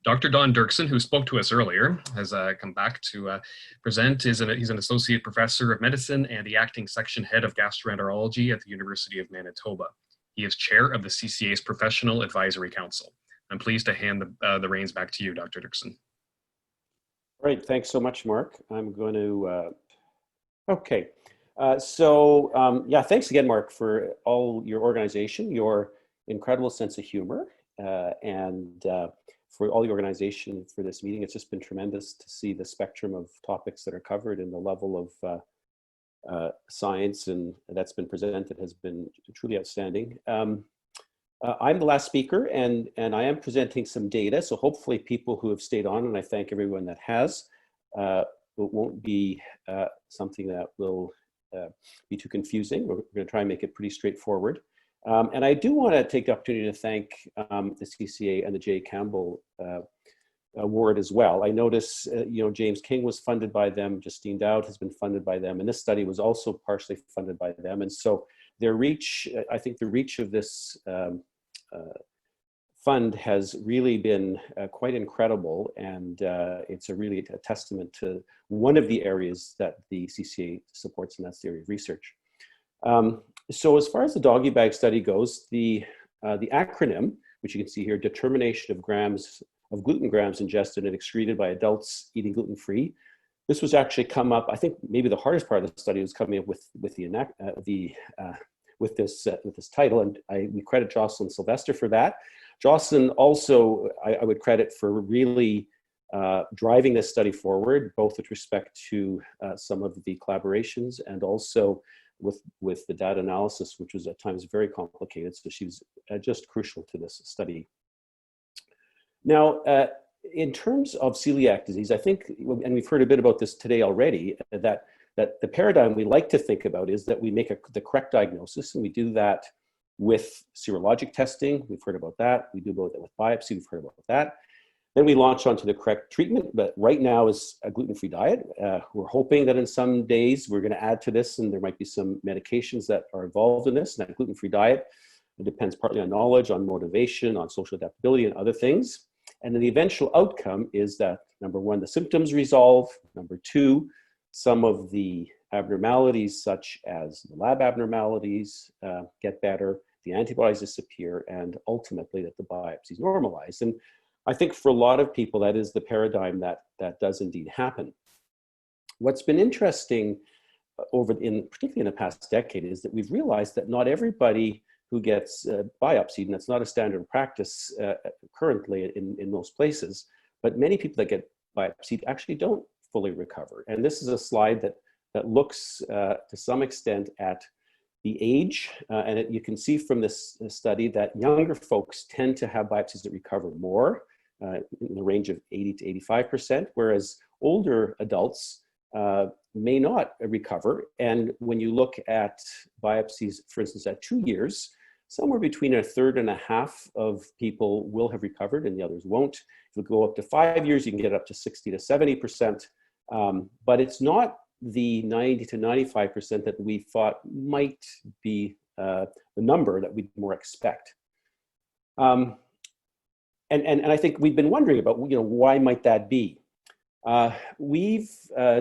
Dr. Don Duerksen, who spoke to us earlier, has come back to present. He's an associate professor of medicine and the acting section head of gastroenterology at the University of Manitoba. He is chair of the CCA's Professional Advisory Council. I'm pleased to hand the reins back to you, Dr. Duerksen. Great, thanks so much, Mark. I'm going to, yeah, thanks again, Mark, for all your organization, your incredible sense of humor, and for all the organization for this meeting. It's just been tremendous to see the spectrum of topics that are covered and the level of science and that's been presented has been truly outstanding. I'm the last speaker, and I am presenting some data, so hopefully people who have stayed on, and I thank everyone that has, it won't be something that will be too confusing. We're going to try and make it pretty straightforward. And I do want to take the opportunity to thank the CCA and the J. Campbell Award as well. I notice, James King was funded by them, Justine Dowd has been funded by them, and this study was also partially funded by them. And so their reach, I think the reach of this fund has really been quite incredible, and it's really a testament to one of the areas that the CCA supports, and that's the area of research. So as far as the Doggie Bag Study goes, the acronym, which you can see here, determination of gluten grams ingested and excreted by adults eating gluten-free. This was actually come up, I think maybe the hardest part of the study was coming up with this title, and we credit Jocelyn Sylvester for that. Jocelyn also, I would credit for really driving this study forward, both with respect to some of the collaborations and also with the data analysis, which was at times very complicated. So she was just crucial to this study. Now, in terms of celiac disease, I think, and we've heard a bit about this today already, that the paradigm we like to think about is that we make the correct diagnosis, and we do that with serologic testing. We've heard about that. We do about that with biopsy. We've heard about that. Then we launch onto the correct treatment, but right now is a gluten-free diet. We're hoping that in some days we're going to add to this, and there might be some medications that are involved in this. And that gluten-free diet, it depends partly on knowledge, on motivation, on social adaptability, and other things. And then the eventual outcome is that, number one, the symptoms resolve. Number two, some of the abnormalities, such as the lab abnormalities, get better, the antibodies disappear, and ultimately that the biopsies normalize. And I think for a lot of people, that is the paradigm that does indeed happen. What's been interesting particularly in the past decade, is that we've realized that not everybody who gets biopsied, and that's not a standard practice currently in most places, but many people that get biopsied actually don't fully recover. And this is a slide that looks to some extent at the age, and you can see from this study that younger folks tend to have biopsies that recover more, in the range of 80 to 85%, whereas older adults may not recover. And when you look at biopsies, for instance, at 2 years, somewhere between a third and a half of people will have recovered and the others won't. If you go up to 5 years, you can get up to 60 to 70%, but it's not the 90 to 95% that we thought might be the number that we'd more expect. And I think we've been wondering about, why might that be? We've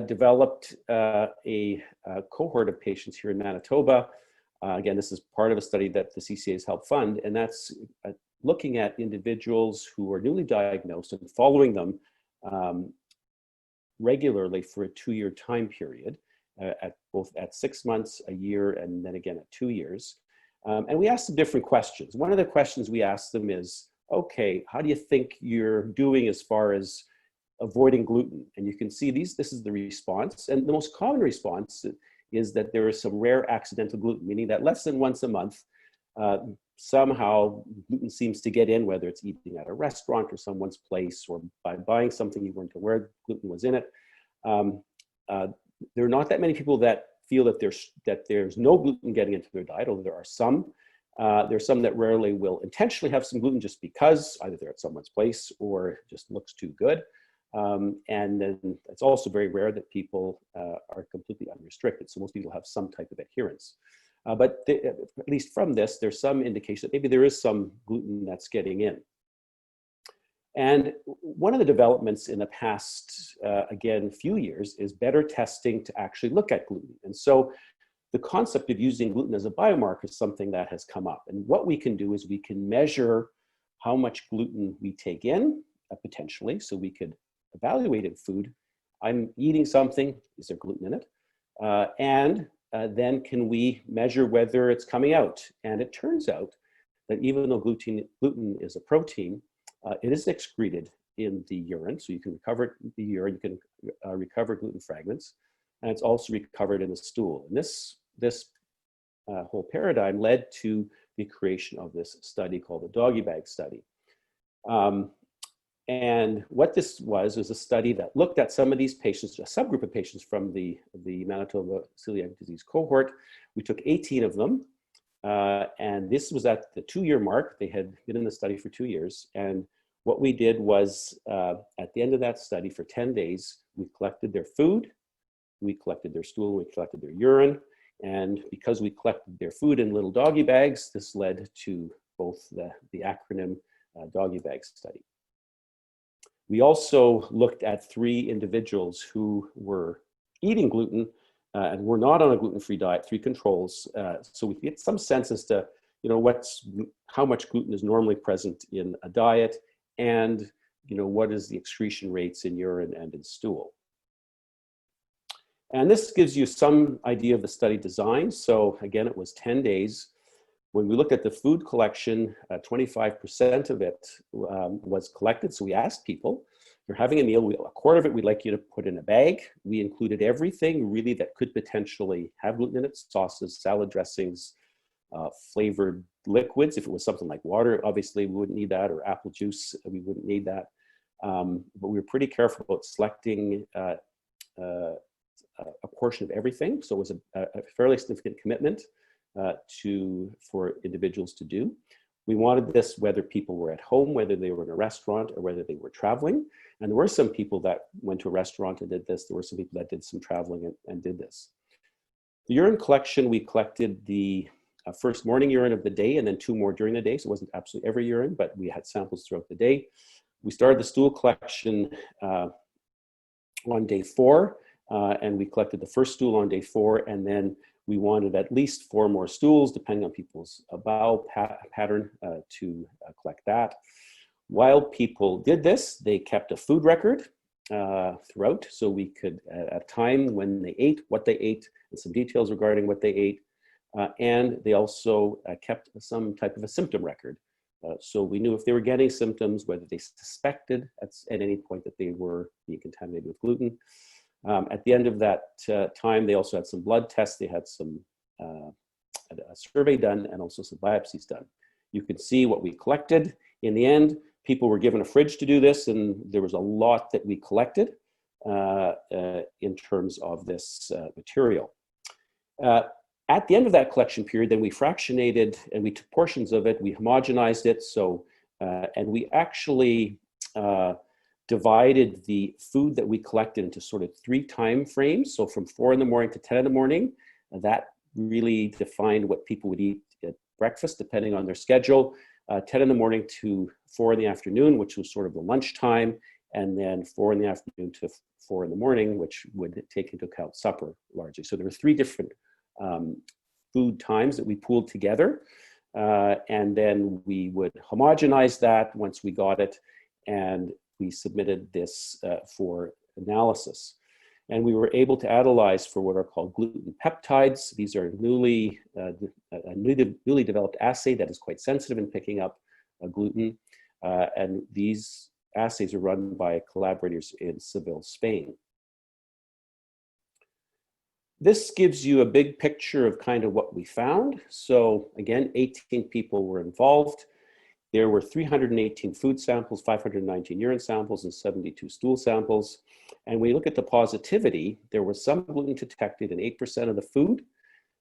developed a cohort of patients here in Manitoba. Again, this is part of a study that the CCA has helped fund, and that's looking at individuals who are newly diagnosed and following them regularly for a 2-year time period, both at 6 months, a year, and then again at 2 years. And we asked them different questions. One of the questions we asked them is, okay, how do you think you're doing as far as avoiding gluten? And you can see this is the response. And the most common response is that there is some rare accidental gluten, meaning that less than once a month, somehow gluten seems to get in, whether it's eating at a restaurant or someone's place, or by buying something you weren't aware gluten was in it. There are not that many people that feel that there's no gluten getting into their diet, although there are some. There's some that rarely will intentionally have some gluten just because either they're at someone's place or it just looks too good. And then it's also very rare that people are completely unrestricted. So most people have some type of adherence. But at least from this, there's some indication that maybe there is some gluten that's getting in. And one of the developments in the past, again, few years is better testing to actually look at gluten. And so the concept of using gluten as a biomarker is something that has come up. And what we can do is we can measure how much gluten we take in, potentially, so we could evaluate in food. I'm eating something, is there gluten in it? And then can we measure whether it's coming out? And it turns out that even though gluten is a protein, it is excreted in the urine, so you can recover it in the urine, you can recover gluten fragments, and it's also recovered in the stool. And this whole paradigm led to the creation of this study called the Doggie Bag Study. And what this was a study that looked at some of these patients, a subgroup of patients from the Manitoba Celiac Disease cohort. We took 18 of them, and this was at the 2-year mark. They had been in the study for 2 years. And what we did was, at the end of that study for 10 days, we collected their food, we collected their stool, we collected their urine. And because we collected their food in little doggy bags, this led to both the acronym Doggie Bag Study. We also looked at 3 individuals who were eating gluten and were not on a gluten-free diet, 3 controls. So we get some sense as to, how much gluten is normally present in a diet, and, what is the excretion rates in urine and in stool. And this gives you some idea of the study design. So again, it was 10 days. When we looked at the food collection, 25% of it was collected. So we asked people, you're having a meal, a quarter of it we'd like you to put in a bag. We included everything really that could potentially have gluten in it: sauces, salad dressings, flavored liquids. If it was something like water, obviously we wouldn't need that, or apple juice, we wouldn't need that. But we were pretty careful about selecting a portion of everything. So it was a fairly significant commitment for individuals to do. We wanted this whether people were at home, whether they were in a restaurant, or whether they were traveling. And there were some people that went to a restaurant and did this. There were some people that did some traveling and did this. The urine collection, we collected the first morning urine of the day and then 2 more during the day. So it wasn't absolutely every urine, but we had samples throughout the day. We started the stool collection on day 4, and we collected the first stool on day 4, and then we wanted at least 4 more stools, depending on people's bowel pattern, to collect that. While people did this, they kept a food record throughout, so we could, at a time when they ate, what they ate, and some details regarding what they ate. And they also kept some type of a symptom record. So we knew if they were getting symptoms, whether they suspected at any point that they were being contaminated with gluten. At the end of that time, they also had some blood tests. They had a survey done and also some biopsies done. You could see what we collected. In the end, people were given a fridge to do this, and there was a lot that we collected in terms of this material. At the end of that collection period, then we fractionated and we took portions of it, we homogenized it. So, and we actually divided the food that we collected into sort of 3 time frames. So from 4 in the morning to 10 in the morning, that really defined what people would eat at breakfast, depending on their schedule. 10 in the morning to 4 in the afternoon, which was sort of the lunchtime, and then 4 in the afternoon to 4 in the morning, which would take into account supper largely. So there were 3 different food times that we pooled together, and then we would homogenize that once we got it, and we submitted this for analysis. And we were able to analyze for what are called gluten peptides. These are a newly developed assay that is quite sensitive in picking up gluten. And these assays are run by collaborators in Seville, Spain. This gives you a big picture of kind of what we found. So again, 18 people were involved. There were 318 food samples, 519 urine samples, and 72 stool samples. And when you look at the positivity, there was some gluten detected in 8% of the food,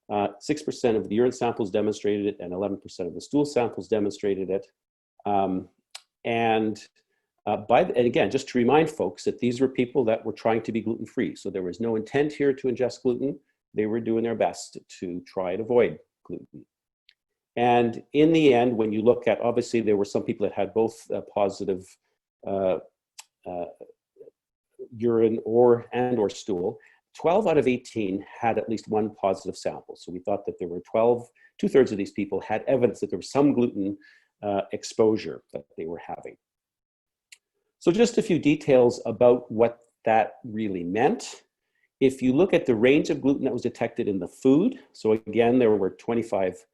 6% of the urine samples demonstrated it, and 11% of the stool samples demonstrated it. And again, just to remind folks that these were people that were trying to be gluten-free. So there was no intent here to ingest gluten. They were doing their best to try and avoid gluten. And in the end, when you look at, obviously there were some people that had both positive urine or stool, 12 out of 18 had at least one positive sample. So we thought that there were 2/3 of these people had evidence that there was some gluten exposure that they were having. So just a few details about what that really meant. If you look at the range of gluten that was detected in the food, so again, there were 25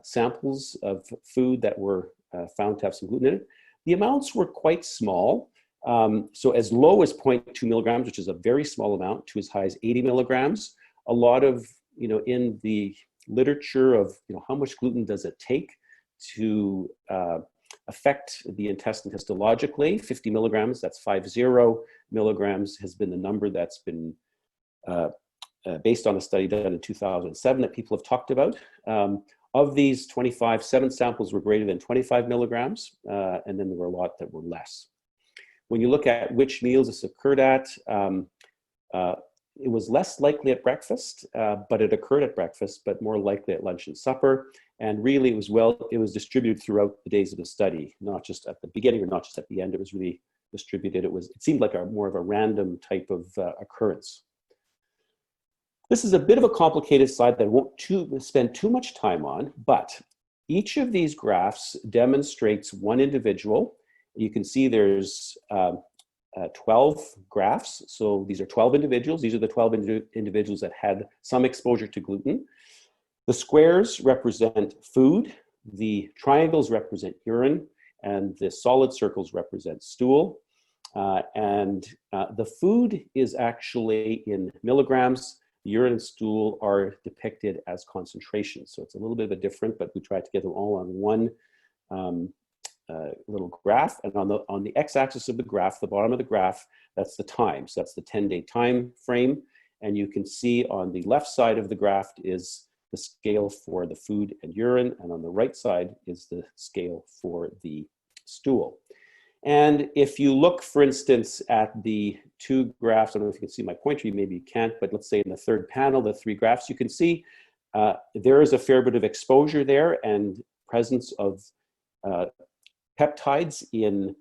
samples of food that were found to have some gluten in it. The amounts were quite small. So as low as 0.2 milligrams, which is a very small amount, to as high as 80 milligrams. A lot of, in the literature of, how much gluten does it take to affect the intestine histologically, 50 milligrams, that's 50 milligrams, has been the number that's been based on a study done in 2007 that people have talked about. Of these 25, 7 samples were greater than 25 milligrams, and then there were a lot that were less. When you look at which meals this occurred at, it was less likely at breakfast, but it occurred at breakfast, but more likely at lunch and supper. And really it was distributed throughout the days of the study, not just at the beginning or not just at the end. It was really distributed. It seemed like more of a random type of occurrence. This is a bit of a complicated slide that I won't spend too much time on, but each of these graphs demonstrates one individual. You can see there's 12 graphs. So these are 12 individuals. These are the 12 individuals that had some exposure to gluten. The squares represent food, the triangles represent urine, and the solid circles represent stool. The food is actually in milligrams. The urine and stool are depicted as concentrations. So it's a little bit of a different, but we tried to get them all on one little graph. And on the x-axis of the graph, the bottom of the graph, that's the time. So that's the 10-day time frame. And you can see on the left side of the graph is the scale for the food and urine. And on the right side is the scale for the stool. And if you look, for instance, at the 2 graphs, I don't know if you can see my pointer, maybe you can't, but let's say in the third panel, the 3 graphs, you can see there is a fair bit of exposure there and presence of peptides in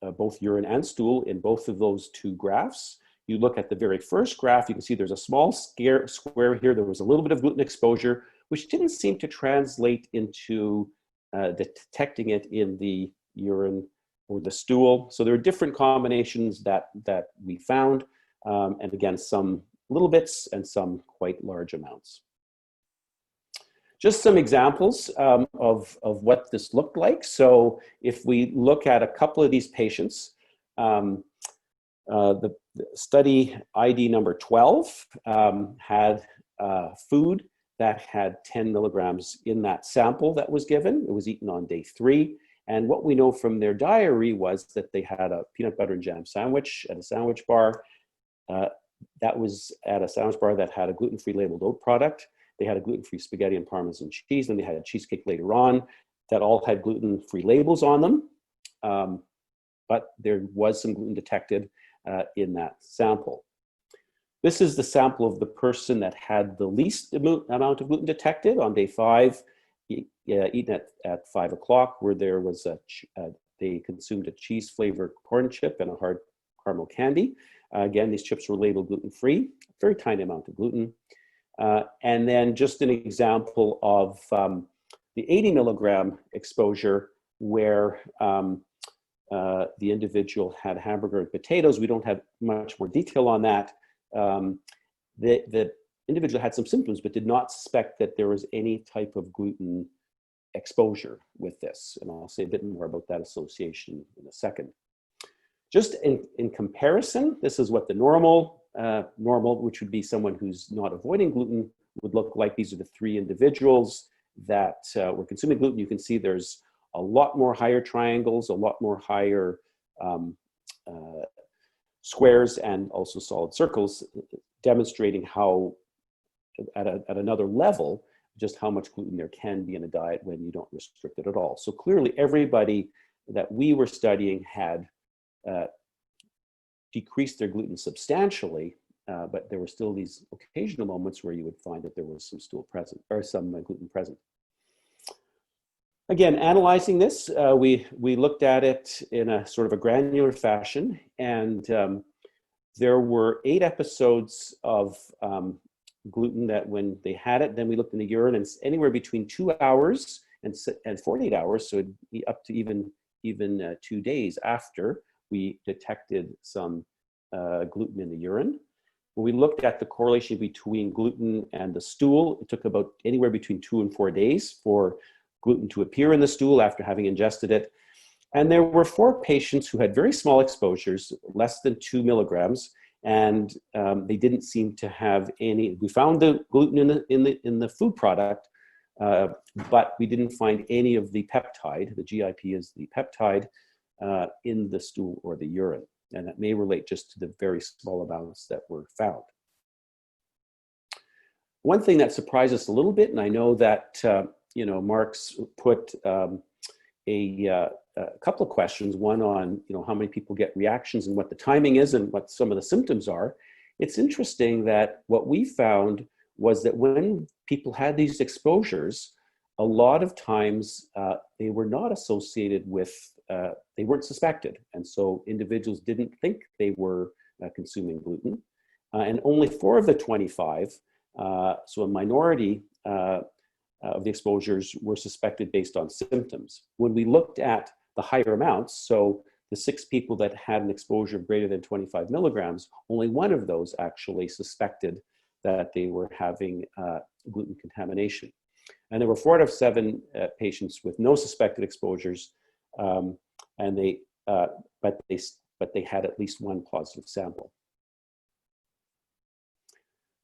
both urine and stool in both of those 2 graphs. You look at the very first graph, you can see there's a small square here. There was a little bit of gluten exposure, which didn't seem to translate into detecting it in the urine or the stool. So there are different combinations that we found. And again, some little bits and some quite large amounts. Just some examples of what this looked like. So if we look at a couple of these patients, the study ID number 12 had food that had 10 milligrams in that sample that was given. It was eaten on day 3. And what we know from their diary was that they had a peanut butter and jam sandwich at a sandwich bar. That was at a sandwich bar that had a gluten-free labeled oat product. They had a gluten-free spaghetti and Parmesan cheese, and they had a cheesecake later on that all had gluten-free labels on them. But there was some gluten detected in that sample. This is the sample of the person that had the least amount of gluten detected on day 5, eaten at 5 o'clock, where there was they consumed a cheese-flavored corn chip and a hard caramel candy. Again, these chips were labeled gluten-free, very tiny amount of gluten. And then just an example of the 80 milligram exposure where the individual had hamburger and potatoes. We don't have much more detail on that. The individual had some symptoms, but did not suspect that there was any type of gluten exposure with this. And I'll say a bit more about that association in a second. Just in comparison, this is what the normal, which would be someone who's not avoiding gluten, would look like. These are the 3 individuals that were consuming gluten. You can see there's a lot more higher triangles, a lot more higher squares, and also solid circles, demonstrating how, at another level, just how much gluten there can be in a diet when you don't restrict it at all. So clearly everybody that we were studying had decreased their gluten substantially, but there were still these occasional moments where you would find that there was some stool present or some gluten present. Again, analyzing this, we looked at it in a sort of a granular fashion, and there were 8 episodes of gluten that when they had it, then we looked in the urine, and it's anywhere between 2 hours and 48 hours, so it'd be up to even 2 days after we detected some gluten in the urine. When we looked at the correlation between gluten and the stool, it took about anywhere between 2 and 4 days for gluten to appear in the stool after having ingested it. And there were 4 patients who had very small exposures, less than 2 milligrams, and they didn't seem to have any. We found the gluten in the food product, but we didn't find any of the peptide. The GIP is the peptide in the stool or the urine, and that may relate just to the very small amounts that were found. One thing that surprised us a little bit, and I know that Mark's put a couple of questions, one on how many people get reactions and what the timing is and what some of the symptoms are. It's interesting that what we found was that when people had these exposures, a lot of times they were not associated with, they weren't suspected. And so individuals didn't think they were consuming gluten. And only 4 of the 25, so a minority of the exposures were suspected based on symptoms. When we looked at the higher amounts, so the 6 people that had an exposure of greater than 25 milligrams, only 1 of those actually suspected that they were having gluten contamination. And there were 4 out of 7 patients with no suspected exposures, but they had at least 1 positive sample.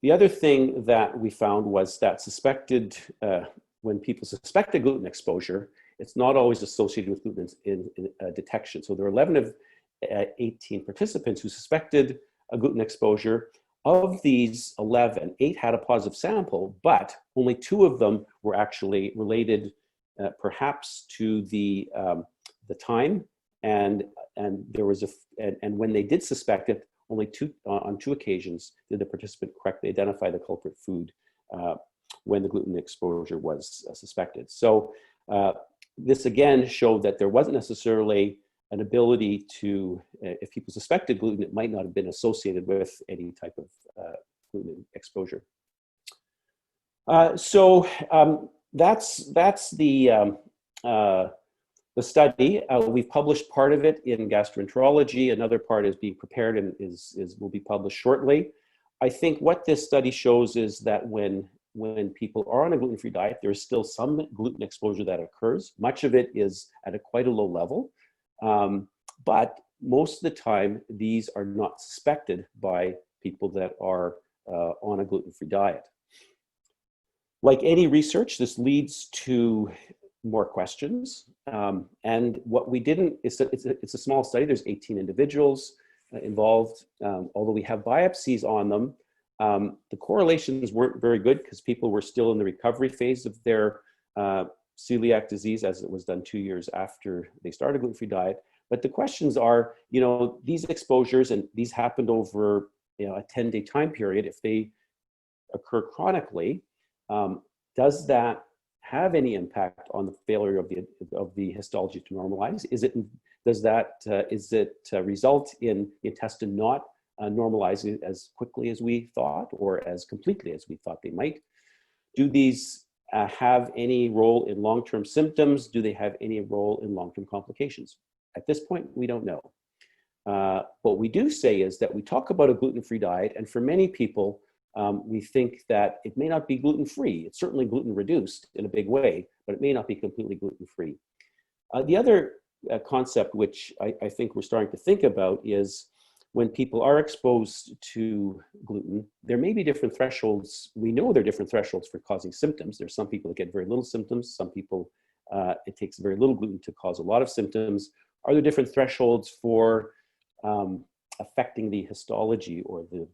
The other thing that we found was that when people suspected gluten exposure, it's not always associated with gluten in detection. So there were 11 of 18 participants who suspected a gluten exposure. Of these 11, 8 had a positive sample, but only 2 of them were actually related perhaps to the time, and there was and when they did suspect it, only on 2 occasions did the participant correctly identify the culprit food when the gluten exposure was suspected. So this again showed that there wasn't necessarily an ability to, if people suspected gluten, it might not have been associated with any type of gluten exposure. So that's the study. We've published part of it in gastroenterology. Another part is being prepared and will be published shortly. I think what this study shows is that when people are on a gluten-free diet, there's still some gluten exposure that occurs. Much of it is at quite a low level. But most of the time, these are not suspected by people that are on a gluten-free diet. Like any research, this leads to more questions. And what we didn't, it's a small study, there's 18 individuals involved. Although we have biopsies on them, the correlations weren't very good because people were still in the recovery phase of their celiac disease, as it was done 2 years after they started a gluten-free diet. But the questions are, these exposures, and these happened over a 10-day time period, if they occur chronically, does that have any impact on the failure of the histology to normalize? Does it result in the intestine not normalizing as quickly as we thought, or as completely as we thought they might? Do these have any role in long-term symptoms? Do they have any role in long-term complications? At this point, we don't know. What we do say is that we talk about a gluten-free diet, and for many people, we think that it may not be gluten-free. It's certainly gluten-reduced in a big way, but it may not be completely gluten-free. The other concept which I think we're starting to think about is when people are exposed to gluten, there may be different thresholds. We know there are different thresholds for causing symptoms. There's some people that get very little symptoms. Some people, it takes very little gluten to cause a lot of symptoms. Are there different thresholds for affecting the histology or the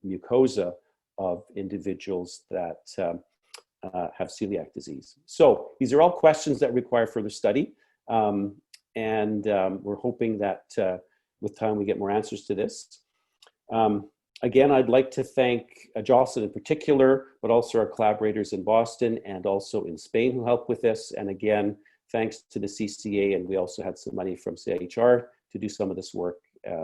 mucosa of individuals that have celiac disease? So these are all questions that require further study. And we're hoping that with time we get more answers to this. Again, I'd like to thank Jocelyn in particular, but also our collaborators in Boston and also in Spain who helped with this. And again, thanks to the CCA, and we also had some money from CIHR to do some of this work.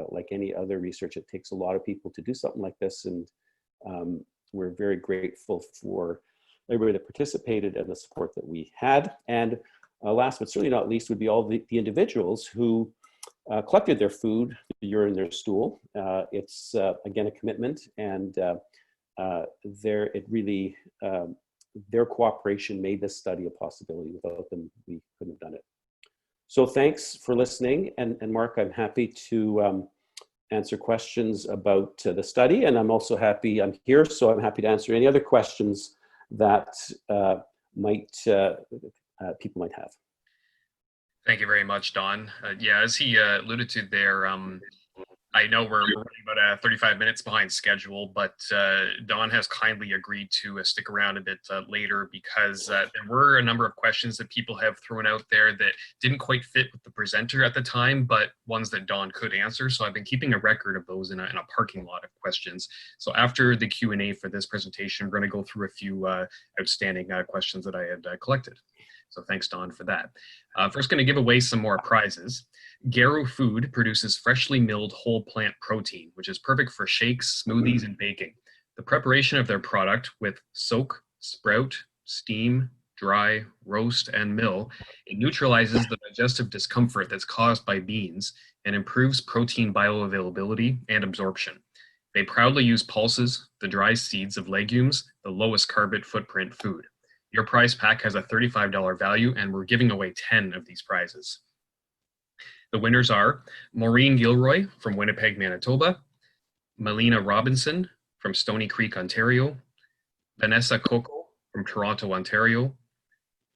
Like any other research, it takes a lot of people to do something like this, and we're very grateful for everybody that participated and the support that we had. And last but certainly not least would be all the individuals who collected their food, the urine, their stool. It's again a commitment, and their cooperation made this study a possibility. Without them, we couldn't have done it. So thanks for listening, and Mark, I'm happy to answer questions about the study, and I'm here, so I'm happy to answer any other questions that people might have. Thank you very much, Don. Yeah, as he alluded to there, I know we're running about 35 minutes behind schedule, but Don has kindly agreed to stick around a bit later because there were a number of questions that people have thrown out there that didn't quite fit with the presenter at the time, but ones that Don could answer. So I've been keeping a record of those in a parking lot of questions. So after the Q&A for this presentation, we're going to go through a few outstanding questions that I had collected. So thanks, Don, for that. First, going to give away some more prizes. Garo Food produces freshly milled whole plant protein, which is perfect for shakes, smoothies, and baking. The preparation of their product with soak, sprout, steam, dry, roast, and mill, it neutralizes the digestive discomfort that's caused by beans and improves protein bioavailability and absorption. They proudly use pulses, the dry seeds of legumes, the lowest carbon footprint food. Your prize pack has a $35 value, and we're giving away 10 of these prizes. The winners are Maureen Gilroy from Winnipeg, Manitoba, Melina Robinson from Stony Creek, Ontario, Vanessa Coco from Toronto, Ontario,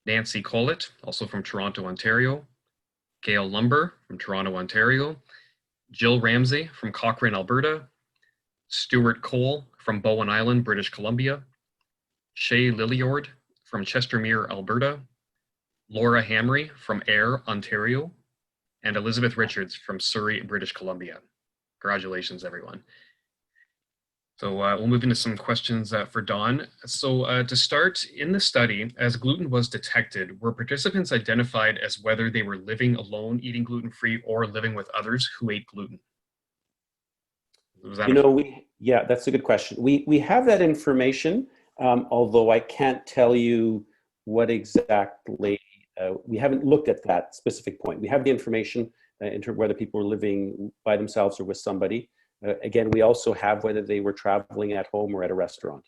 Nancy Collett, also from Toronto, Ontario, Gail Lumber from Toronto, Ontario, Jill Ramsey from Cochrane, Alberta, Stuart Cole from Bowen Island, British Columbia, Shay Lilliord from Chestermere, Alberta, Laura Hamry from Ayr, Ontario, and Elizabeth Richards from Surrey, British Columbia. Congratulations, everyone. So we'll move into some questions for Don. So to start, in the study, as gluten was detected, were participants identified as whether they were living alone, eating gluten-free, or living with others who ate gluten? Yeah, that's a good question. We have that information. Although I can't tell you what exactly, we haven't looked at that specific point. We have the information in terms of whether people were living by themselves or with somebody. Again, we also have whether they were traveling at home or at a restaurant.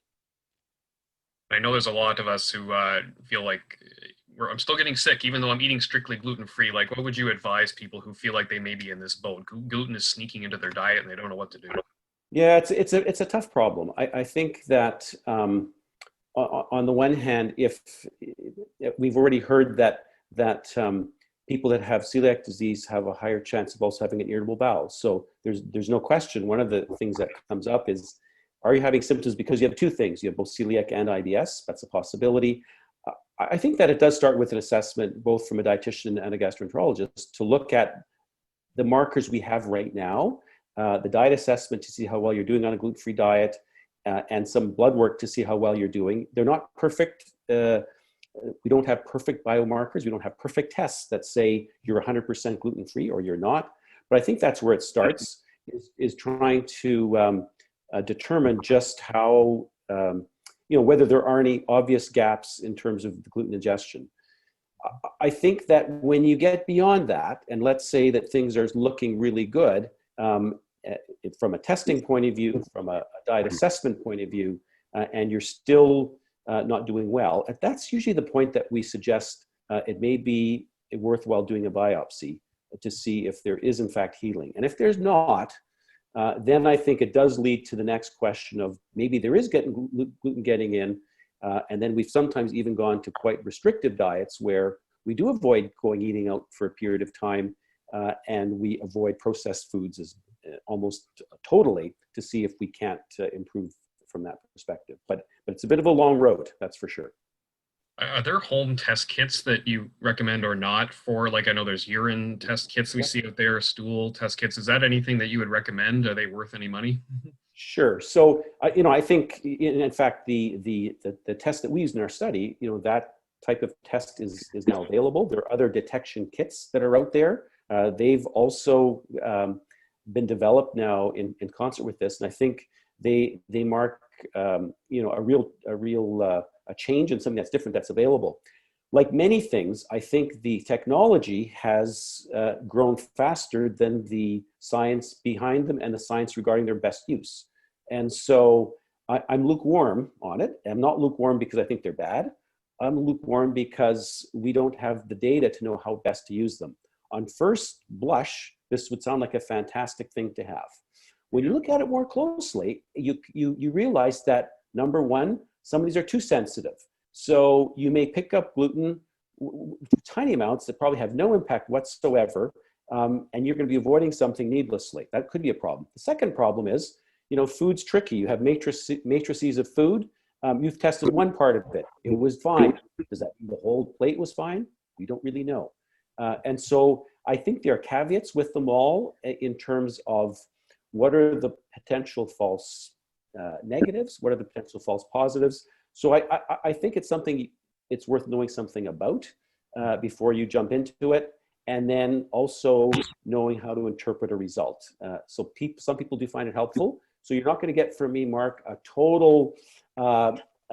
I know there's a lot of us who feel like I'm still getting sick, even though I'm eating strictly gluten-free. Like, what would you advise people who feel like they may be in this boat? Gluten is sneaking into their diet and they don't know what to do. Yeah, it's a tough problem. I think that on the one hand, if we've already heard that people that have celiac disease have a higher chance of also having an irritable bowel. So there's no question. One of the things that comes up is, are you having symptoms because you have two things? You have both celiac and IBS. That's a possibility. I think that it does start with an assessment, both from a dietitian and a gastroenterologist, to look at the markers we have right now, the diet assessment to see how well you're doing on a gluten-free diet, and some blood work to see how well you're doing. They're not perfect. We don't have perfect biomarkers. We don't have perfect tests that say you're 100% gluten-free or you're not. But I think that's where it starts, is trying to determine just how, whether there are any obvious gaps in terms of the gluten ingestion. I think that when you get beyond that, and let's say that things are looking really good, from a testing point of view, from a diet assessment point of view, and you're still not doing well, that's usually the point that we suggest it may be worthwhile doing a biopsy to see if there is in fact healing. And if there's not, then I think it does lead to the next question of maybe there is gluten getting in, and then we've sometimes even gone to quite restrictive diets where we do avoid eating out for a period of time, and we avoid processed foods as almost totally to see if we can't improve from that perspective. But it's a bit of a long road, that's for sure. Are there home test kits that you recommend or not for, like, I know there's urine test kits we see out there, stool test kits. Is that anything that you would recommend? Are they worth any money? Sure. So, I think, in fact, the test that we use in our study, that type of test is now available. There are other detection kits that are out there. They've also been developed now in concert with this, and I think they mark, a change in something that's different that's available. Like many things, I think the technology has grown faster than the science behind them and the science regarding their best use. And so I'm lukewarm on it. I'm not lukewarm because I think they're bad. I'm lukewarm because we don't have the data to know how best to use them. On first blush, this would sound like a fantastic thing to have. When you look at it more closely, you realize that, number one, some of these are too sensitive. So you may pick up gluten, tiny amounts that probably have no impact whatsoever, and you're going to be avoiding something needlessly. That could be a problem. The second problem is, food's tricky. You have matrices of food. You've tested one part of it. It was fine. Does that mean the whole plate was fine? We don't really know. And so I think there are caveats with them all in terms of what are the potential false negatives, what are the potential false positives. So I think it's something it's worth knowing something about before you jump into it, and then also knowing how to interpret a result. So some people do find it helpful. So you're not going to get from me, Mark, a total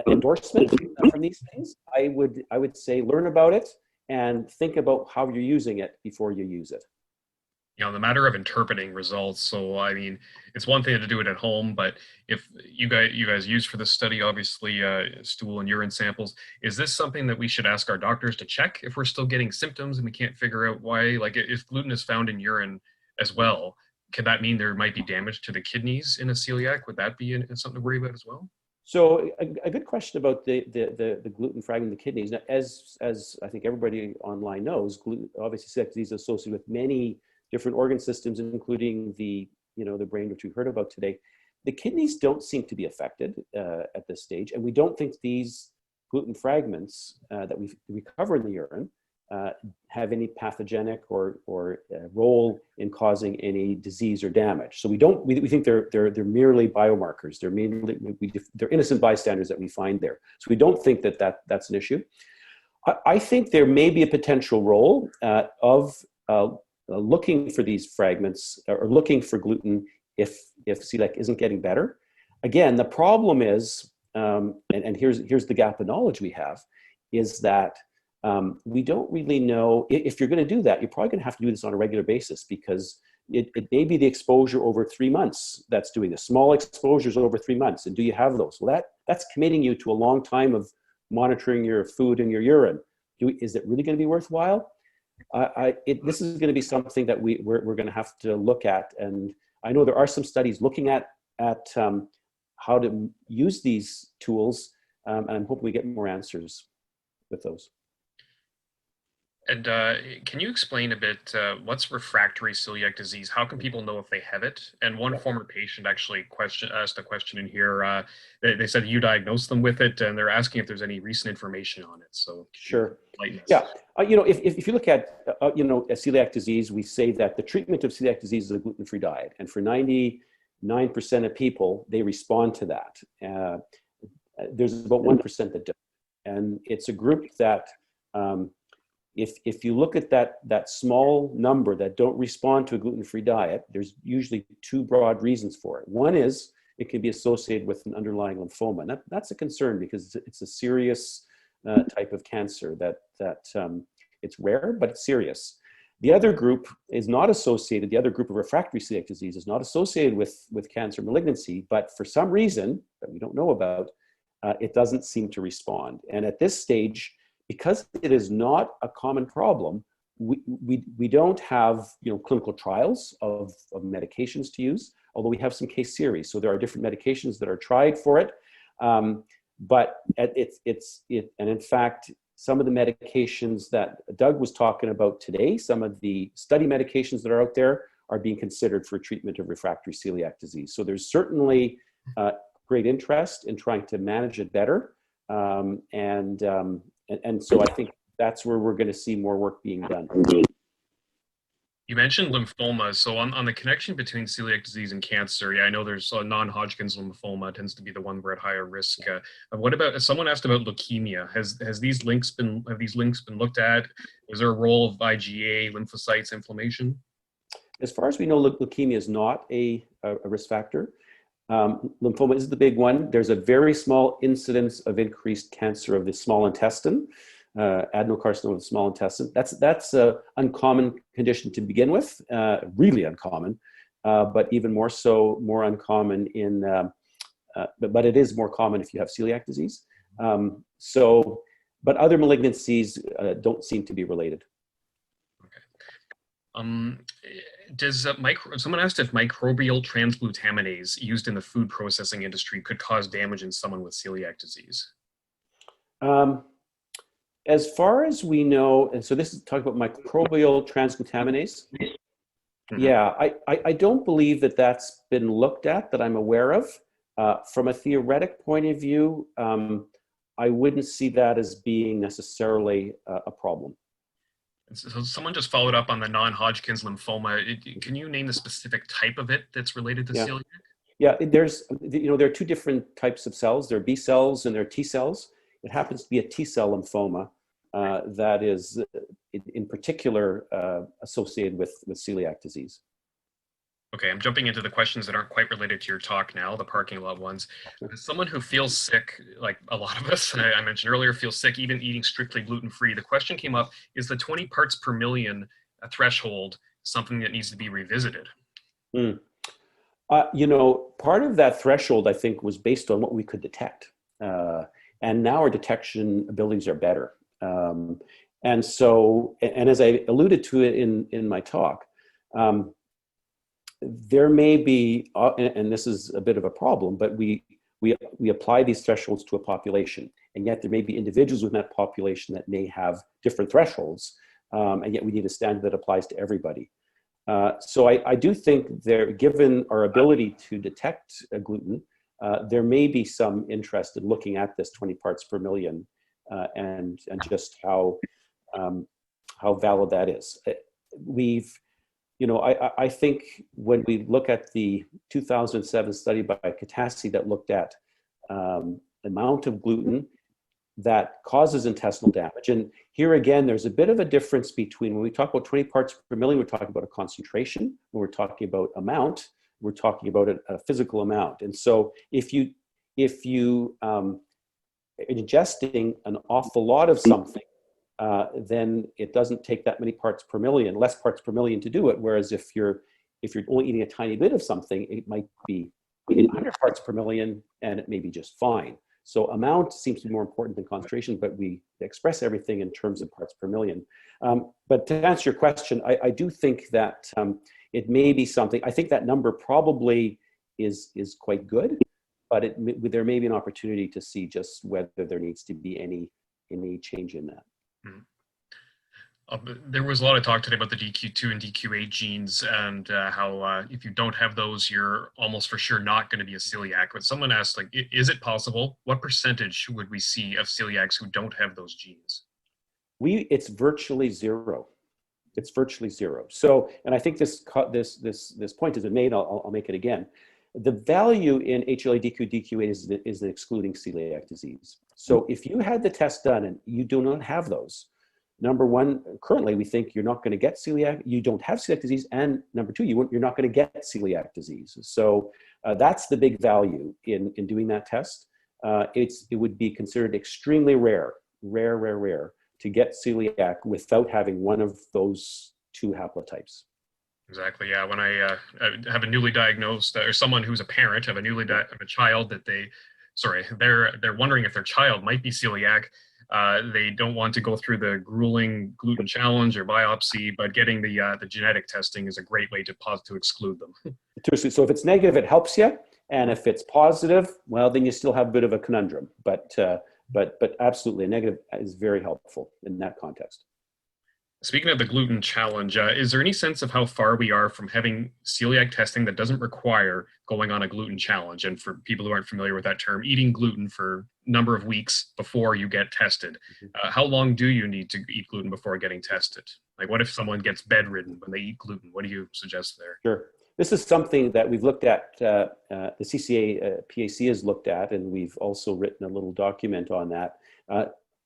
endorsement from these things. I would say learn about it and think about how you're using it before you use it. The matter of interpreting results. So, I mean, it's one thing to do it at home, but if you guys use for this study, obviously, stool and urine samples, is this something that we should ask our doctors to check if we're still getting symptoms and we can't figure out why? Like, if gluten is found in urine as well, could that mean there might be damage to the kidneys in a celiac? Would that be something to worry about as well? So a good question about the gluten fragment in the kidneys. Now, as I think everybody online knows, obviously celiac disease is associated with many different organ systems, including the brain, which we heard about today. The kidneys don't seem to be affected at this stage, and we don't think these gluten fragments that we recover in the urine have any pathogenic or role in causing any disease or damage. So we think they're merely biomarkers. They're innocent bystanders that we find there. So we don't think that's an issue. I think there may be a potential role of looking for these fragments or looking for gluten if celiac isn't getting better. Again, the problem is, and here's the gap in knowledge we have, is that we don't really know if you're going to do that. You're probably going to have to do this on a regular basis, because it may be the exposure over 3 months that's doing this. Small exposures over 3 months, and do you have those? Well, that's committing you to a long time of monitoring your food and your urine. Is it really going to be worthwhile? This is going to be something that we're going to have to look at, and I know there are some studies looking at how to use these tools, and I'm hoping we get more answers with those. And can you explain a bit what's refractory celiac disease? How can people know if they have it? And one former patient actually asked a question in here. They said you diagnosed them with it, and they're asking if there's any recent information on it. So sure, yeah. If you look at a celiac disease, we say that the treatment of celiac disease is a gluten-free diet, and for 99% of people, they respond to that. There's about 1% that don't, and it's a group that. If you look at that small number that don't respond to a gluten-free diet, there's usually 2 broad reasons for it. One is it can be associated with an underlying lymphoma, and that's a concern because it's a serious type of cancer that it's rare, but it's serious. The other group is not associated. The other group of refractory celiac disease is not associated with cancer malignancy, but for some reason that we don't know about, it doesn't seem to respond. And at this stage, because it is not a common problem, we don't have clinical trials of medications to use, although we have some case series. So there are different medications that are tried for it, but and in fact, some of the medications that Doug was talking about today, some of the study medications that are out there are being considered for treatment of refractory celiac disease. So there's certainly great interest in trying to manage it better, and so I think that's where we're going to see more work being done. You mentioned lymphoma. So on the connection between celiac disease and cancer, yeah, I know there's non-Hodgkin's lymphoma tends to be the one we're at higher risk. What about, someone asked about leukemia. Has these links been, have these links been looked at? Is there a role of IgA, lymphocytes, inflammation? As far as we know, leukemia is not a risk factor. Lymphoma is the big one. There's a very small incidence of increased cancer of the small intestine, adenocarcinoma of the small intestine. That's an uncommon condition to begin with, really uncommon, but even more so, more uncommon in, but it is more common if you have celiac disease. But other malignancies don't seem to be related. Okay. Does someone asked if microbial transglutaminase used in the food processing industry could cause damage in someone with celiac disease? As far as we know, and so this is talking about microbial transglutaminase. Mm-hmm. Yeah, I don't believe that that's been looked at that I'm aware of. From a theoretic point of view, I wouldn't see that as being necessarily a problem. So someone just followed up on the non-Hodgkin's lymphoma. Can you name the specific type of it that's related to celiac? Yeah, there are two different types of cells. There are B cells and there are T cells. It happens to be a T cell lymphoma that is in particular associated with celiac disease. Okay, I'm jumping into the questions that aren't quite related to your talk now, the parking lot ones. As someone who feels sick, like a lot of us, I mentioned earlier, feels sick even eating strictly gluten-free, the question came up, is the 20 parts per million a threshold something that needs to be revisited? Part of that threshold, I think, was based on what we could detect. And now our detection abilities are better. And as I alluded to it in my talk, there may be, and this is a bit of a problem, but we apply these thresholds to a population, and yet there may be individuals within that population that may have different thresholds, and yet we need a standard that applies to everybody. So I do think given our ability to detect gluten, there may be some interest in looking at this 20 parts per million and just how valid that is. I think when we look at the 2007 study by Katassi that looked at amount of gluten that causes intestinal damage. And here again, there's a bit of a difference between when we talk about 20 parts per million, we're talking about a concentration. When we're talking about amount, we're talking about a physical amount. And so if you ingesting an awful lot of something, then it doesn't take that many parts per million, less parts per million to do it. Whereas if you're only eating a tiny bit of something, it might be 100 parts per million and it may be just fine. So amount seems to be more important than concentration, but we express everything in terms of parts per million. But to answer your question, I do think that it may be something. I think that number probably is quite good, but there may be an opportunity to see just whether there needs to be any change in that. There was a lot of talk today about the DQ2 and DQ8 genes and how if you don't have those, you're almost for sure not going to be a celiac. But someone asked, like, is it possible? What percentage would we see of celiacs who don't have those genes? It's virtually zero. It's virtually zero. So, and I think this point has been made. I'll make it again. The value in HLA-DQ, DQ8 is excluding celiac disease. So if you had the test done and you do not have those, number one, currently we think you're not going to get celiac, you don't have celiac disease, and number two, you're not going to get celiac disease. So that's the big value in doing that test. It would be considered extremely rare to get celiac without having one of those two haplotypes. Exactly. Yeah. When I have a newly diagnosed, or someone who's a parent of a child that they're wondering if their child might be celiac. They don't want to go through the grueling gluten challenge or biopsy, but getting the genetic testing is a great way to exclude them. So if it's negative, it helps you, and if it's positive, well, then you still have a bit of a conundrum. But absolutely, a negative is very helpful in that context. Speaking of the gluten challenge, is there any sense of how far we are from having celiac testing that doesn't require going on a gluten challenge? And for people who aren't familiar with that term, eating gluten for a number of weeks before you get tested. How long do you need to eat gluten before getting tested? Like, what if someone gets bedridden when they eat gluten? What do you suggest there? Sure. This is something that we've looked at, the CCA PAC has looked at, and we've also written a little document on that.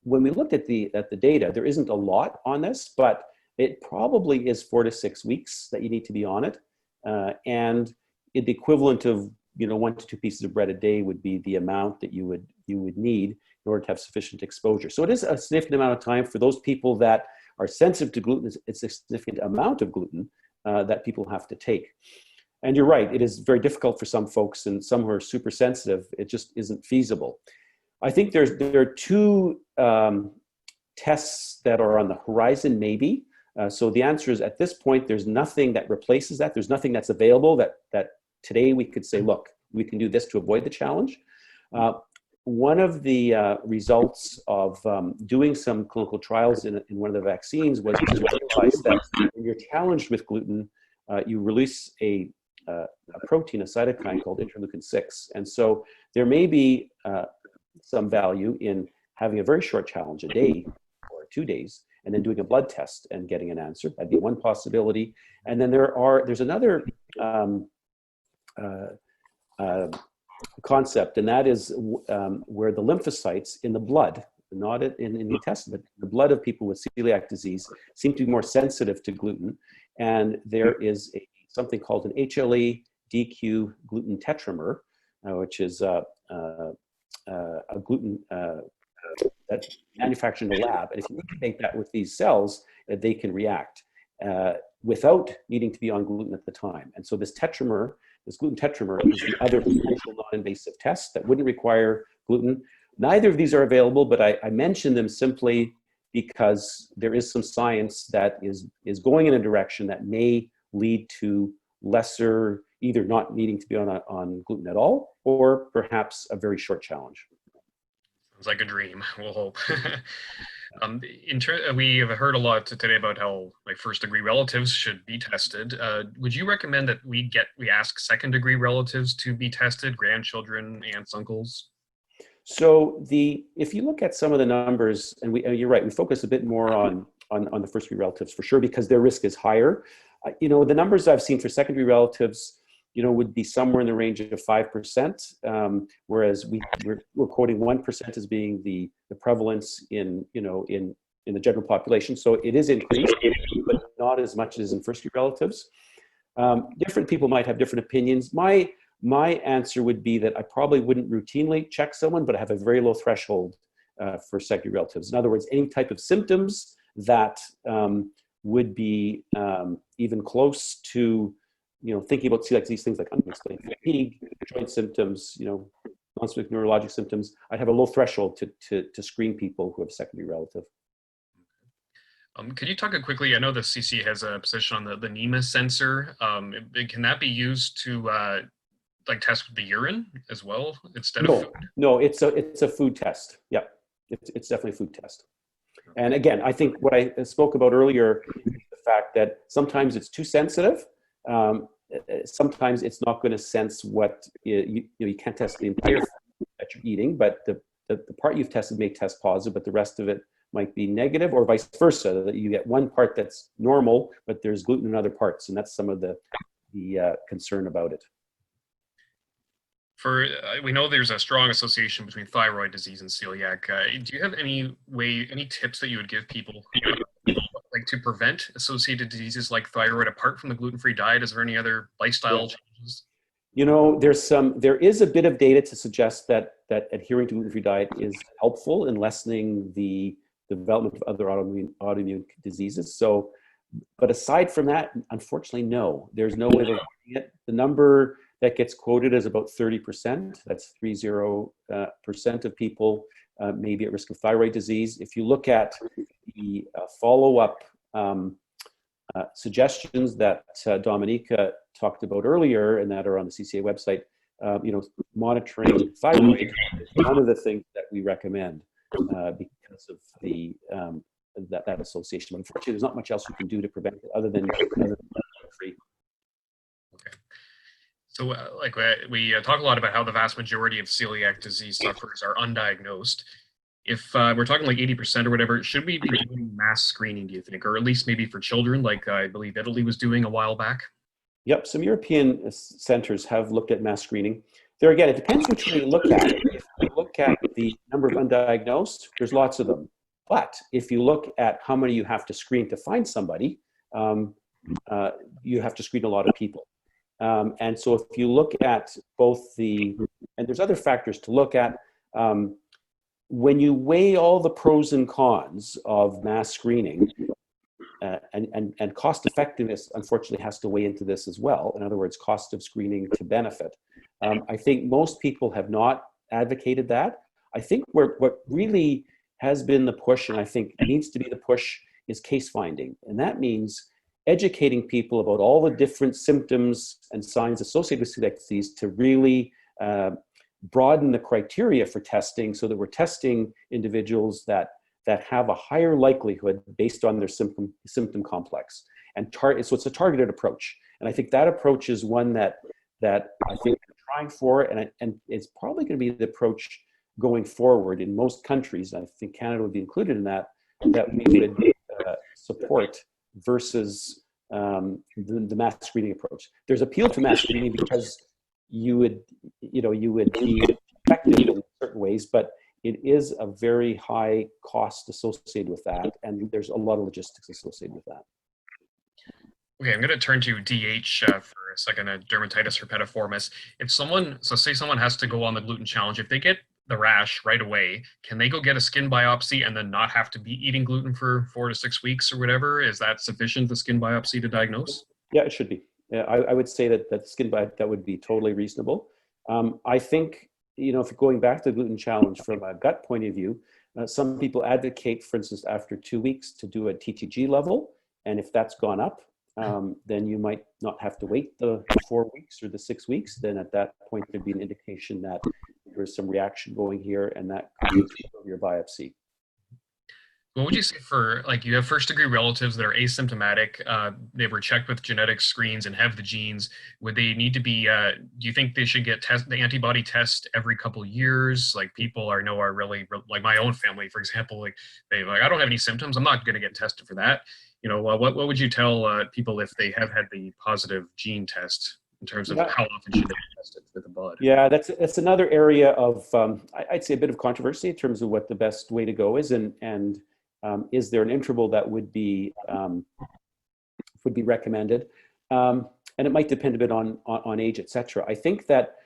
When we looked at the data, there isn't a lot on this, but it probably is 4 to 6 weeks that you need to be on it. And the equivalent of 1 to 2 pieces of bread a day would be the amount that you would need in order to have sufficient exposure. So it is a significant amount of time for those people that are sensitive to gluten. It's a significant amount of gluten that people have to take. And you're right, it is very difficult for some folks, and some who are super sensitive, it just isn't feasible. I think there are 2 tests that are on the horizon, maybe. So the answer is, at this point, there's nothing that replaces that. There's nothing that's available that today we could say, look, we can do this to avoid the challenge. One of the results of doing some clinical trials in one of the vaccines was to realize that when you're challenged with gluten, you release a protein, a cytokine called interleukin-6. And so there may be some value in having a very short challenge, a day or 2 days, and then doing a blood test and getting an answer. That'd be one possibility. And then there's another concept, and that is where the lymphocytes in the blood, not in the intestine, but the blood of people with celiac disease seem to be more sensitive to gluten. And there is something called an HLA-DQ gluten tetramer, which is a gluten that's manufactured in the lab. And if you incubate that with these cells, they can react without needing to be on gluten at the time. And so this tetramer, this gluten tetramer, is the other potential non-invasive test that wouldn't require gluten. Neither of these are available, but I mention them simply because there is some science that is going in a direction that may lead to lesser, either not needing to be on gluten at all, or perhaps a very short challenge. Sounds like a dream. We'll hope. We have heard a lot today about how first-degree relatives should be tested. Would you recommend that we ask second-degree relatives to be tested, grandchildren, aunts, uncles? So if you look at some of the numbers, and you're right, we focus a bit more on the first-degree relatives for sure, because their risk is higher. The numbers I've seen for secondary relatives, would be somewhere in the range of 5%, whereas we're quoting 1% as being the prevalence in the general population. So it is increased, but not as much as in first-degree relatives. Different people might have different opinions. My answer would be that I probably wouldn't routinely check someone, but I have a very low threshold for secondary relatives. In other words, any type of symptoms that would be even close to thinking about celiac disease, things like unexplained fatigue, joint symptoms, non-specific neurologic symptoms, I'd have a low threshold to screen people who have a secondary relative. Could you talk quickly? I know the CCA has a position on the NEMA sensor. Can that be used to test the urine as well instead of food? No, it's a food test. Yeah, it's definitely a food test. And again, I think what I spoke about earlier is the fact that sometimes it's too sensitive. Sometimes it's not going to sense what you can't test the entire food that you're eating, but the part you've tested may test positive, but the rest of it might be negative, or vice versa, that you get one part that's normal, but there's gluten in other parts, and that's some of the concern about it. We know there's a strong association between thyroid disease and celiac. Do you have any tips that you would give people to prevent associated diseases like thyroid apart from the gluten-free diet? Is there any other lifestyle changes? There is a bit of data to suggest that adhering to gluten-free diet is helpful in lessening the development of other autoimmune diseases. So, but aside from that, unfortunately, no. There's no way of avoiding it. The number that gets quoted is about 30%. That's 30% of people may be at risk of thyroid disease. If you look at the follow-up suggestions that Dominica talked about earlier and that are on the CCA website, monitoring thyroid is one of the things that we recommend because of the that association. But unfortunately, there's not much else you can do to prevent it other than free. Okay. So we talk a lot about how the vast majority of celiac disease sufferers are undiagnosed. If we're talking like 80% or whatever, should we be doing mass screening, do you think? Or at least maybe for children, like I believe Italy was doing a while back? Yep, some European centers have looked at mass screening. There again, it depends which way you look at it. If you look at the number of undiagnosed, there's lots of them. But if you look at how many you have to screen to find somebody, you have to screen a lot of people. And so if you look at both and there's other factors to look at, when you weigh all the pros and cons of mass screening, and cost effectiveness, unfortunately, has to weigh into this as well. In other words, cost of screening to benefit. I think most people have not advocated that. I think what really has been the push, and I think needs to be the push, is case finding. And that means educating people about all the different symptoms and signs associated with celiac disease to really broaden the criteria for testing so that we're testing individuals that have a higher likelihood based on their symptom complex. And so it's a targeted approach. And I think that approach is one that I think we're trying for, and it's probably going to be the approach going forward in most countries. I think Canada would be included in that we would support versus the mass screening approach. There's appeal to mass screening because you would be effective in certain ways, but it is a very high cost associated with that, and there's a lot of logistics associated with that. Okay, I'm going to turn to DH for a second, dermatitis herpetiformis. Say someone has to go on the gluten challenge, if they get the rash right away, can they go get a skin biopsy and then not have to be eating gluten for 4 to 6 weeks or whatever? Is that sufficient, the skin biopsy, to diagnose? Yeah, it should be. Yeah, I would say that skin biopsy, that would be totally reasonable. I think, if you're going back to the gluten challenge from a gut point of view, some people advocate, for instance, after 2 weeks to do a TTG level. And if that's gone up, then you might not have to wait the 4 weeks or the 6 weeks. Then at that point, there'd be an indication that there's some reaction going here, and that could be your biopsy. What would you say for, like, you have first degree relatives that are asymptomatic, they were checked with genetic screens and have the genes, would they need to be, do you think they should get the antibody test every couple years? Like, people are really, like my own family, for example, like I don't have any symptoms, I'm not going to get tested for that. What would you tell people if they have had the positive gene test in terms of how often should they be tested with the blood? Yeah, that's another area of, I'd say, a bit of controversy in terms of what the best way to go is, and is there an interval that would be recommended? And it might depend a bit on age, etc. I think that,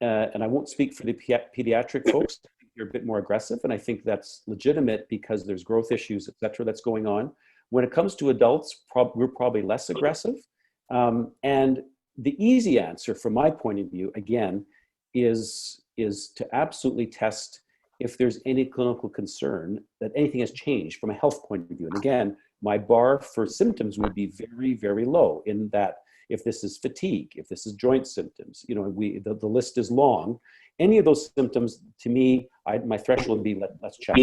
and I won't speak for the pediatric folks, you're a bit more aggressive, and I think that's legitimate because there's growth issues, etc. that's going on. When it comes to adults, we're probably less aggressive. And the easy answer, from my point of view, again, is to absolutely test if there's any clinical concern that anything has changed from a health point of view. And again, my bar for symptoms would be very, very low, in that if this is fatigue, if this is joint symptoms, the list is long. Any of those symptoms, to me, my threshold would be, let's check.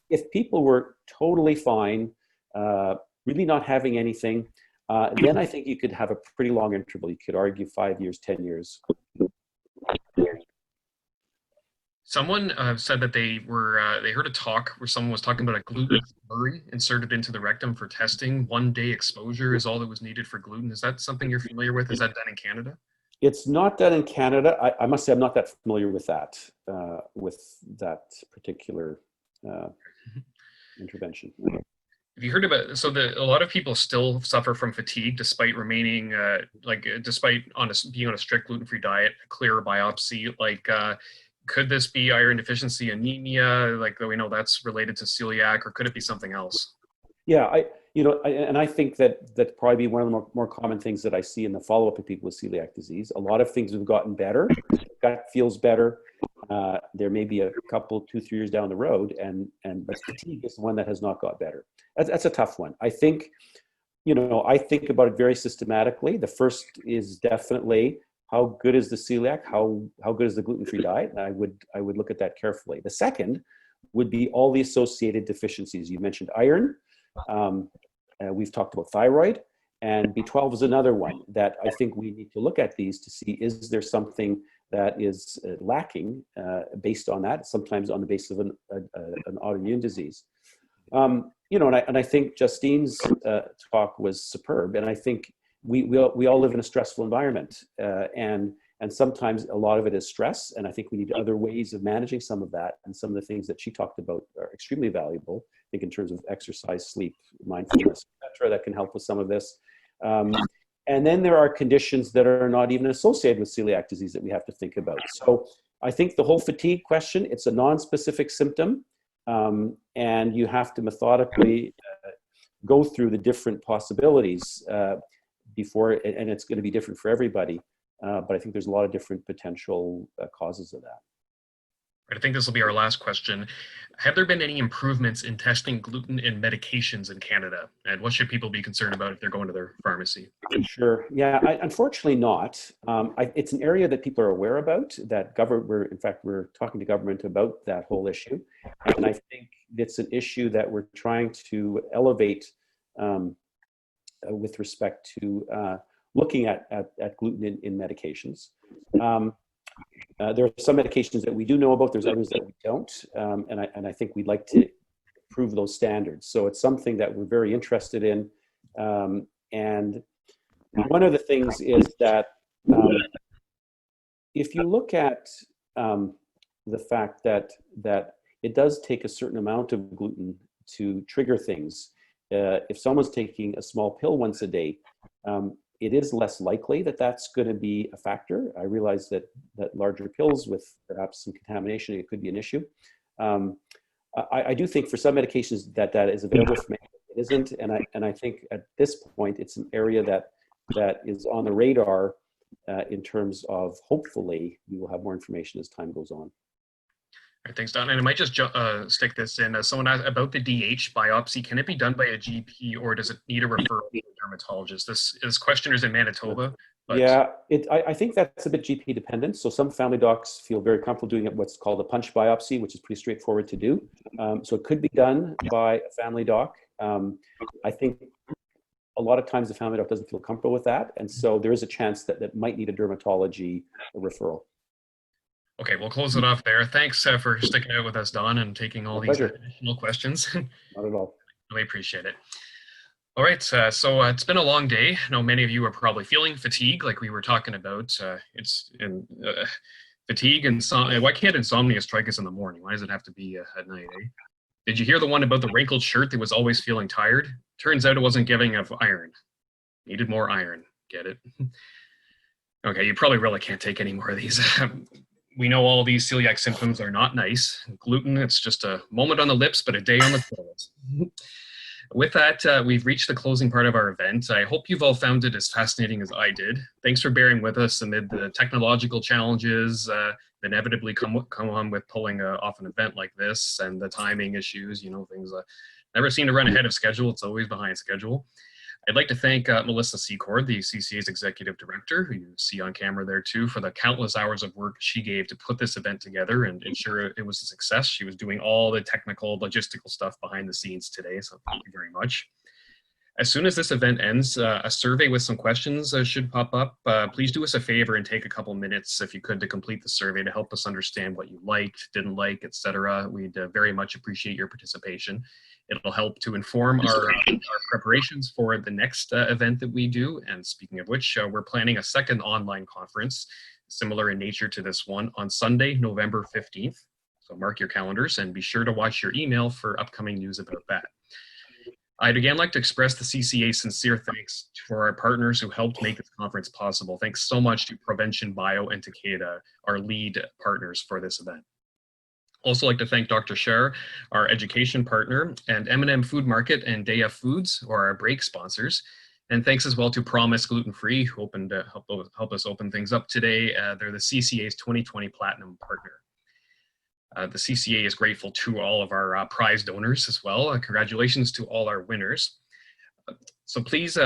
If people were totally fine, really not having anything, then I think you could have a pretty long interval. You could argue 5 years, 10 years. Someone said that they heard a talk where someone was talking about a gluten slurry inserted into the rectum for testing. 1 day exposure is all that was needed for gluten. Is that something you're familiar with? Is that done in Canada? It's not done in Canada. I must say I'm not that familiar with that particular intervention. Have you heard about, a lot of people still suffer from fatigue despite remaining, despite being on a strict gluten-free diet, a clear biopsy, could this be iron deficiency anemia? We know that's related to celiac, or could it be something else? Yeah, I think that probably be one of the more common things that I see in the follow-up of people with celiac disease. A lot of things have gotten better. Gut feels better. There may be a couple, 2-3 years down the road, but fatigue is the one that has not got better. That's a tough one. I think about it very systematically. The first is definitely, how good is the celiac? How good is the gluten-free diet? And I would look at that carefully. The second would be all the associated deficiencies. You mentioned iron. We've talked about thyroid, and B12 is another one that I think we need to look at these to see, is there something that is lacking based on that, sometimes on the basis of an autoimmune disease. And I think Justine's talk was superb, and I think we all live in a stressful environment, and sometimes a lot of it is stress, and I think we need other ways of managing some of that, and some of the things that she talked about are extremely valuable, I think, in terms of exercise, sleep, mindfulness, etc., that can help with some of this. And then there are conditions that are not even associated with celiac disease that we have to think about. So I think the whole fatigue question, it's a non-specific symptom, and you have to methodically go through the different possibilities before, and it's going to be different for everybody. But I think there's a lot of different potential causes of that. I think this will be our last question. Have there been any improvements in testing gluten in medications in Canada? And what should people be concerned about if they're going to their pharmacy? Sure. Yeah, unfortunately not. It's an area that people are aware about, that we're talking to government about that whole issue. And I think it's an issue that we're trying to elevate with respect to looking at gluten in medications. There are some medications that we do know about, there's others that we don't, and I think we'd like to improve those standards. So it's something that we're very interested in. And one of the things is that if you look at the fact that it does take a certain amount of gluten to trigger things, if someone's taking a small pill once a day, it is less likely that that's going to be a factor. I realize that larger pills with perhaps some contamination, it could be an issue. I do think for some medications that is available, for many it isn't, and I think at this point it's an area that is on the radar in terms of, hopefully we will have more information as time goes on. All right, thanks, Don. And I might just stick this in. Someone asked about the DH biopsy. Can it be done by a GP, or does it need a referral to a dermatologist? This questioner is in Manitoba. But... Yeah, I think that's a bit GP dependent. So some family docs feel very comfortable doing it, what's called a punch biopsy, which is pretty straightforward to do. So it could be done by a family doc. I think a lot of times the family doc doesn't feel comfortable with that. And so there is a chance that might need a dermatology referral. Okay, we'll close it off there. Thanks for sticking out with us, Don, and taking all these additional questions. Not at all. Really appreciate it. All right, so it's been a long day. I know many of you are probably feeling fatigue, like we were talking about. Fatigue and why can't insomnia strike us in the morning? Why does it have to be at night, eh? Did you hear the one about the wrinkled shirt that was always feeling tired? Turns out it wasn't giving enough iron. Needed more iron. Get it? Okay, you probably really can't take any more of these. We know all these celiac symptoms are not nice. Gluten, it's just a moment on the lips, but a day on the toilet. With that, we've reached the closing part of our event. I hope you've all found it as fascinating as I did. Thanks for bearing with us amid the technological challenges that inevitably come on with pulling off an event like this, and the timing issues, things never seem to run ahead of schedule. It's always behind schedule. I'd like to thank Melissa Secord, the CCA's Executive Director, who you see on camera there too, for the countless hours of work she gave to put this event together and ensure it was a success. She was doing all the technical, logistical stuff behind the scenes today, so thank you very much. As soon as this event ends, a survey with some questions should pop up. Please do us a favor and take a couple minutes, if you could, to complete the survey to help us understand what you liked, didn't like, etc. We'd very much appreciate your participation. It'll help to inform our preparations for the next event that we do. And speaking of which, we're planning a second online conference, similar in nature to this one, on Sunday, November 15th. So mark your calendars and be sure to watch your email for upcoming news about that. I'd again like to express the CCA's sincere thanks for our partners who helped make this conference possible. Thanks so much to Provention Bio and Takeda, our lead partners for this event. Also like to thank Dr. Scher, our education partner, and M&M Food Market and Daya Foods, who are our break sponsors. And thanks as well to Promise Gluten-Free, who opened help us open things up today. They're the CCA's 2020 Platinum Partner. The CCA is grateful to all of our prize donors as well. Congratulations to all our winners. So please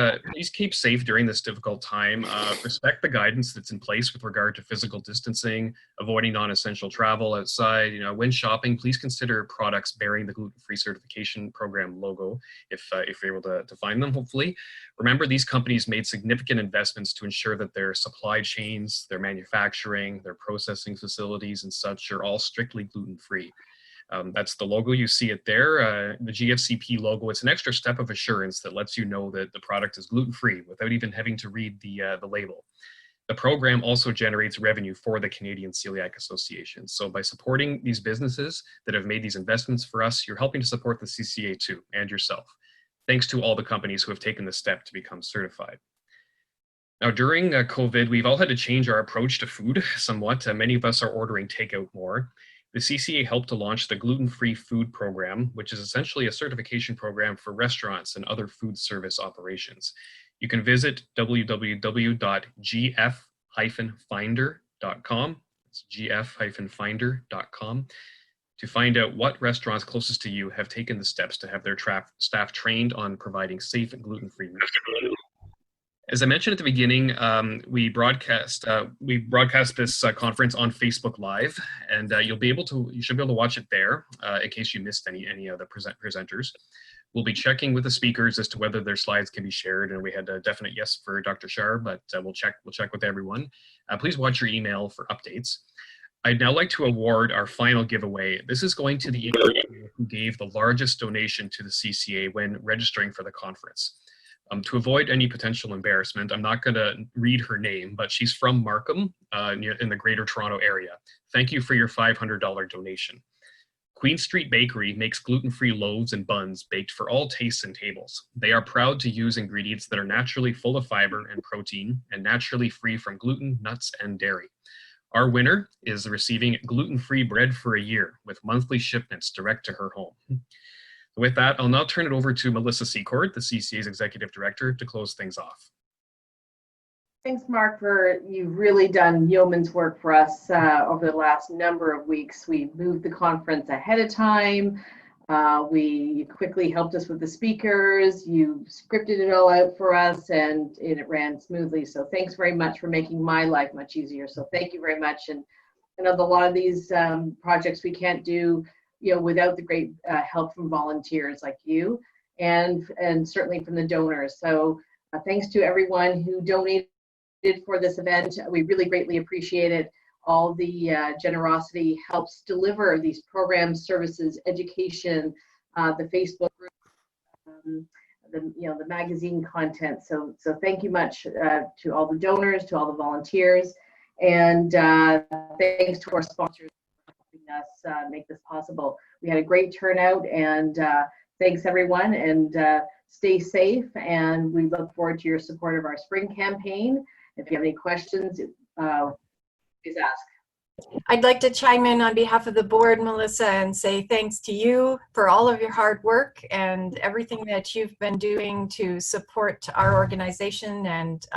keep safe during this difficult time. Respect the guidance that's in place with regard to physical distancing, avoiding non-essential travel outside. You know, when shopping, please consider products bearing the gluten-free certification program logo if you're able to find them, hopefully. Remember, these companies made significant investments to ensure that their supply chains, their manufacturing, their processing facilities and such are all strictly gluten-free. That's the logo, you see it there, the GFCP logo. It's an extra step of assurance that lets you know that the product is gluten-free without even having to read the label. The program also generates revenue for the Canadian Celiac Association. So by supporting these businesses that have made these investments for us, you're helping to support the CCA too, and yourself. Thanks to all the companies who have taken the step to become certified. Now, during COVID, we've all had to change our approach to food somewhat. Many of us are ordering takeout more. The CCA helped to launch the gluten-free food program, which is essentially a certification program for restaurants and other food service operations. You can visit www.gf-finder.com. It's gf-finder.com to find out what restaurants closest to you have taken the steps to have their staff trained on providing safe and gluten-free meals. As I mentioned at the beginning, we broadcast this conference on Facebook Live, and you should be able to watch it there in case you missed any of the presenters. We'll be checking with the speakers as to whether their slides can be shared, and we had a definite yes for Dr. Shar, but we'll check with everyone. Please watch your email for updates. I'd now like to award our final giveaway. This is going to the individual who gave the largest donation to the CCA when registering for the conference. To avoid any potential embarrassment, I'm not going to read her name, but she's from Markham in the Greater Toronto area. Thank you for your $500 donation. Queen Street Bakery makes gluten-free loaves and buns baked for all tastes and tables. They are proud to use ingredients that are naturally full of fiber and protein and naturally free from gluten, nuts, and dairy. Our winner is receiving gluten-free bread for a year with monthly shipments direct to her home. With that, I'll now turn it over to Melissa Secord, the CCA's Executive Director, to close things off. Thanks, Mark, you've really done yeoman's work for us over the last number of weeks. We moved the conference ahead of time. You quickly helped us with the speakers. You scripted it all out for us, and it ran smoothly. So thanks very much for making my life much easier. So thank you very much. And I know a lot of these projects we can't do without the great help from volunteers like you and certainly from the donors. So thanks to everyone who donated for this event. We really greatly appreciate it. All the generosity helps deliver these programs, services, education, the Facebook group, the magazine content. So thank you much to all the donors, to all the volunteers, and thanks to our sponsors us make this possible. We had a great turnout, and thanks everyone, and stay safe, and we look forward to your support of our spring campaign. If you have any questions, please ask. I'd like to chime in on behalf of the board, Melissa, and say thanks to you for all of your hard work and everything that you've been doing to support our organization, and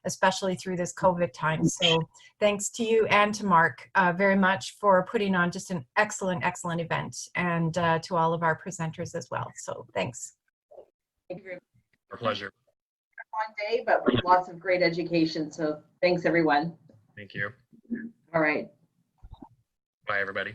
especially through this COVID time. So thanks to you and to Mark very much for putting on just an excellent event, and to all of our presenters as well. So thanks. Thank you very much. Our pleasure. One day, but with lots of great education. So thanks everyone. Thank you. All right. Bye, everybody.